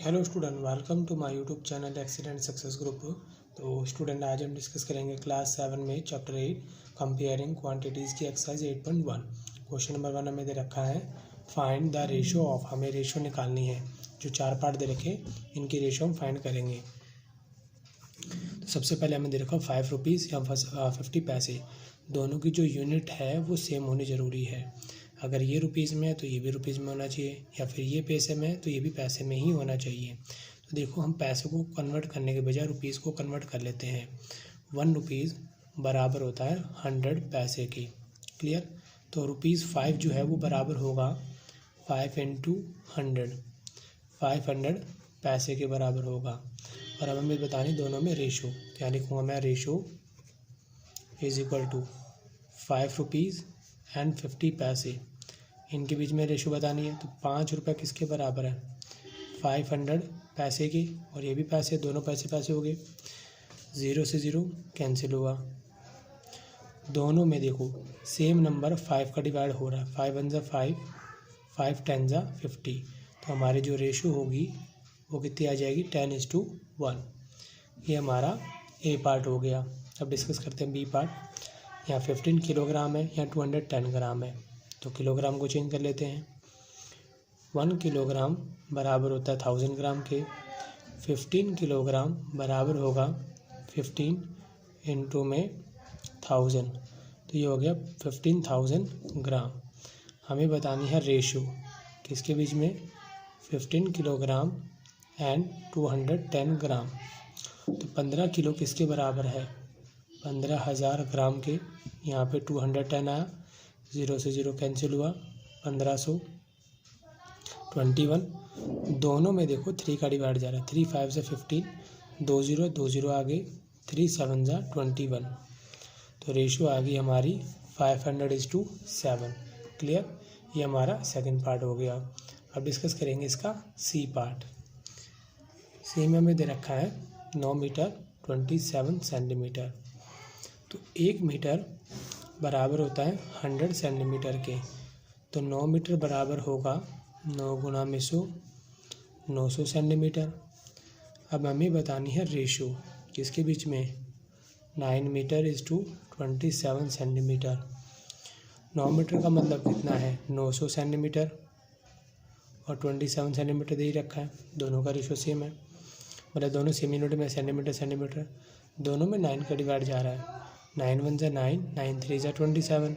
Hello student, welcome to my YouTube channel excellent success group. तो student, आज हम discuss करेंगे क्लास 7 में चैप्टर 8 कंपेयरिंग क्वांटिटीज़ की एक्सरसाइज 8.1। क्वेश्चन नंबर 1 हमें दे रखा है फाइंड द रेशियो ऑफ। हमें रेशियो निकालनी है। जो 4 पार्ट दे रखे इनकी रेशियो हम फाइंड करेंगे। तो सबसे पहले हमें दे रखा 5 रुपीज़ या 50 पैसे। दोनों की जो यूनिट है वो सेम होनी ज़रूरी है। अगर ये रुपीज़ में है तो ये भी रुपीज़ में होना चाहिए, या फिर ये पैसे में है तो ये भी पैसे में ही होना चाहिए। तो देखो, हम पैसे को कन्वर्ट करने के बजाय रुपीज़ को कन्वर्ट कर लेते हैं। 1 रुपीज़ बराबर होता है 100 पैसे की। क्लियर। तो ₹5 जो है वो बराबर होगा 5 × 100, 500 पैसे के बराबर होगा। और अब हमें बतानी दोनों में रेशो। क्या लिखूँगा मैं? Ratio is equal to 5 rupees and 50 पैसे। इनके बीच में रेशो बतानी है। तो 5 रुपये किसके बराबर है? 500 पैसे के। और ये भी पैसे, दोनों पैसे पैसे हो गए। 0 से 0 कैंसिल हुआ। दोनों में देखो सेम नंबर 5 का डिवाइड हो रहा है। 5 1 ज़ा 5, 5 10 ज़ा 50। तो हमारी जो रेशो होगी वो कितनी आ जाएगी? 10:1। ये हमारा ए पार्ट हो गया। अब डिस्कस करते हैं बी पार्ट। यहाँ 15 किलोग्राम है, यहाँ 210 ग्राम है। तो किलोग्राम को चेंज कर लेते हैं। 1 किलोग्राम बराबर होता है 1000 ग्राम के। 15 किलोग्राम बराबर होगा 15 इंटू में 1000। तो ये हो गया 15,000 ग्राम। हमें बतानी है रेशो किसके बीच में? 15 किलोग्राम एंड 210 ग्राम। तो 15 किलो किसके बराबर है? 15,000 ग्राम के। यहाँ पे 210 आया, 0 से 0 कैंसिल हुआ, 1521। दोनों में देखो 3 का डिवाइड जा रहा है। 3 5 से 15, 2 0 आ गए, 3 7 ज़ा 21। तो रेशो आ गई हमारी 500:7। क्लियर। ये हमारा सेकंड पार्ट हो गया। अब डिस्कस करेंगे इसका सी पार्ट। सी में हमें दे रखा है 9 मीटर 27 सेंटीमीटर। तो 1 मीटर बराबर होता है 100 सेंटीमीटर के। तो 9 मीटर बराबर होगा 9 गुना में 100, 900 सेंटीमीटर। अब हमें बतानी है रेशो किसके बीच में? 9 metre is to 27 centimetre. 9 metre का मतलब कितना है? 900 सेंटीमीटर। और 27 सेंटीमीटर दे ही रखा है। दोनों का रेशो सेम है, मतलब दोनों सेम यूनिट में सेंटीमीटर सेंटीमीटर। दोनों में 9 का डिवाइड जा रहा है। 9 1 ज़ा 9, 9 3 ज़ा 27।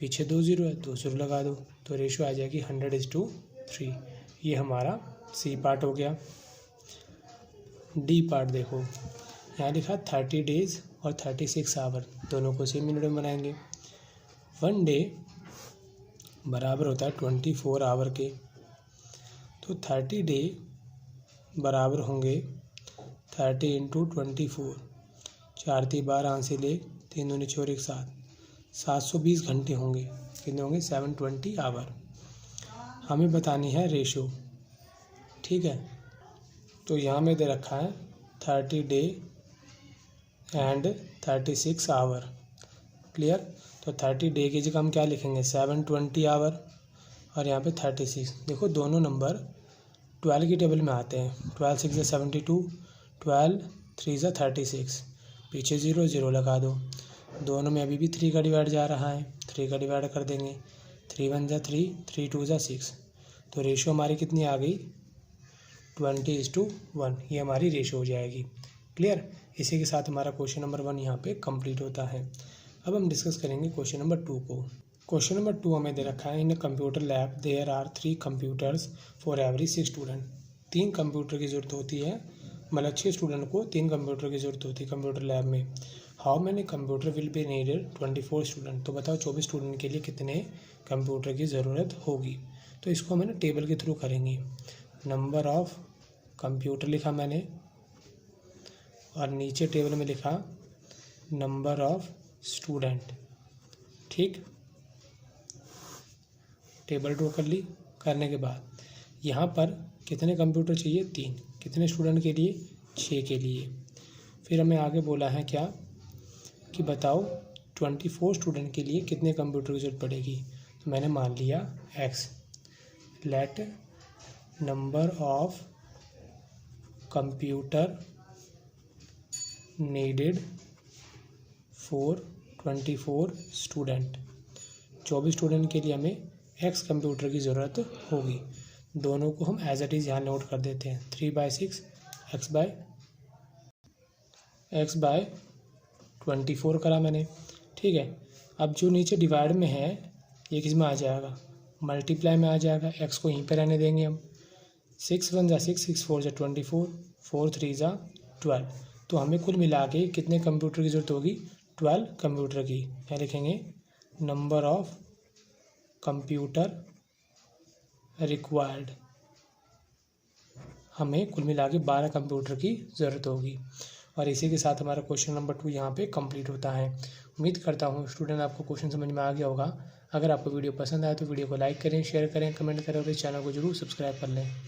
पीछे 2 0 है, 2 0 लगा दो। तो रेशो आ जाएगी 100:3। ये हमारा सी पार्ट हो गया। डी पार्ट देखो, यहाँ लिखा 30 डेज़ और 36 आवर। दोनों को सेम यूनिट में बनाएंगे। 1 डे बराबर होता है 24 आवर के। तो 30 डे बराबर होंगे 30 × 24। 4 3 12 आंसर ले, 3 दूनी 4 1 7, 720 घंटे होंगे। कितने होंगे? 720 आवर। हमें बतानी है रेशो। ठीक है। तो यहाँ में दे रखा है 30 डे एंड 36 आवर। क्लियर। तो 30 डे की जगह हम क्या लिखेंगे? 720 आवर। और यहाँ पे 36। देखो दोनों नंबर 12 की टेबल में आते हैं। 12 6 ज़ा 72, 12 3 ज़ा 36। पीछे 0 0 लगा दो। दोनों में अभी भी 3 का डिवाइड जा रहा है। 3 का डिवाइड कर देंगे। 3 1 ज़ा 3, 3 2 ज़ा 6। तो रेशो हमारी कितनी आ गई? 20:1। ये हमारी रेशो हो जाएगी। क्लियर। इसी के साथ हमारा क्वेश्चन नंबर 1 यहाँ पे कंप्लीट होता है। अब हम डिस्कस करेंगे क्वेश्चन नंबर 2 को। क्वेश्चन नंबर 2 हमें दे रखा है in computer lab there are 3 computers for every 6 student. 3 computer की ज़रूरत होती है, मतलब 6 स्टूडेंट को 3 कंप्यूटर की ज़रूरत होती है कंप्यूटर लैब में। How many computer will be needed? 24 student. तो बताओ 24 स्टूडेंट के लिए कितने कंप्यूटर की ज़रूरत होगी? तो इसको मैंने टेबल के थ्रू करेंगे। नंबर ऑफ कंप्यूटर लिखा मैंने, और नीचे टेबल में लिखा नंबर ऑफ स्टूडेंट। ठीक। टेबल ड्रॉ कर ली। करने के बाद यहाँ पर कितने कंप्यूटर चाहिए? 3। कितने स्टूडेंट के लिए? 6 के लिए। फिर हमें आगे बोला है क्या कि बताओ 24 स्टूडेंट के लिए कितने कंप्यूटर की ज़रूरत पड़ेगी। तो मैंने मान लिया x। Let number of computer needed for 24 student. 24 student के लिए हमें x कंप्यूटर की ज़रूरत होगी। दोनों को हम एज इट इज़ यहाँ नोट कर देते हैं। 3/6 x बाय 24 करा मैंने, ठीक है। अब जो नीचे डिवाइड में है ये किस में आ जाएगा, मल्टीप्लाई में आ जाएगा। x को यहीं पे रहने देंगे हम। 6 1 = 6, 6 4 = 24, 4 3 = 12। तो हमें कुल मिला के कितने कंप्यूटर की ज़रूरत होगी, 12 कंप्यूटर की। क्या लिखेंगे, नंबर ऑफ कंप्यूटर रिक्वायर्ड। हमें कुल मिला के 12 कंप्यूटर की ज़रूरत होगी। और इसी के साथ हमारा क्वेश्चन नंबर 2 यहाँ पे कंप्लीट होता है। उम्मीद करता हूँ स्टूडेंट आपको क्वेश्चन समझ में आ गया होगा। अगर आपको वीडियो पसंद आए तो वीडियो को लाइक करें, शेयर करें, कमेंट करें और इस चैनल को जरूर सब्सक्राइब कर लें।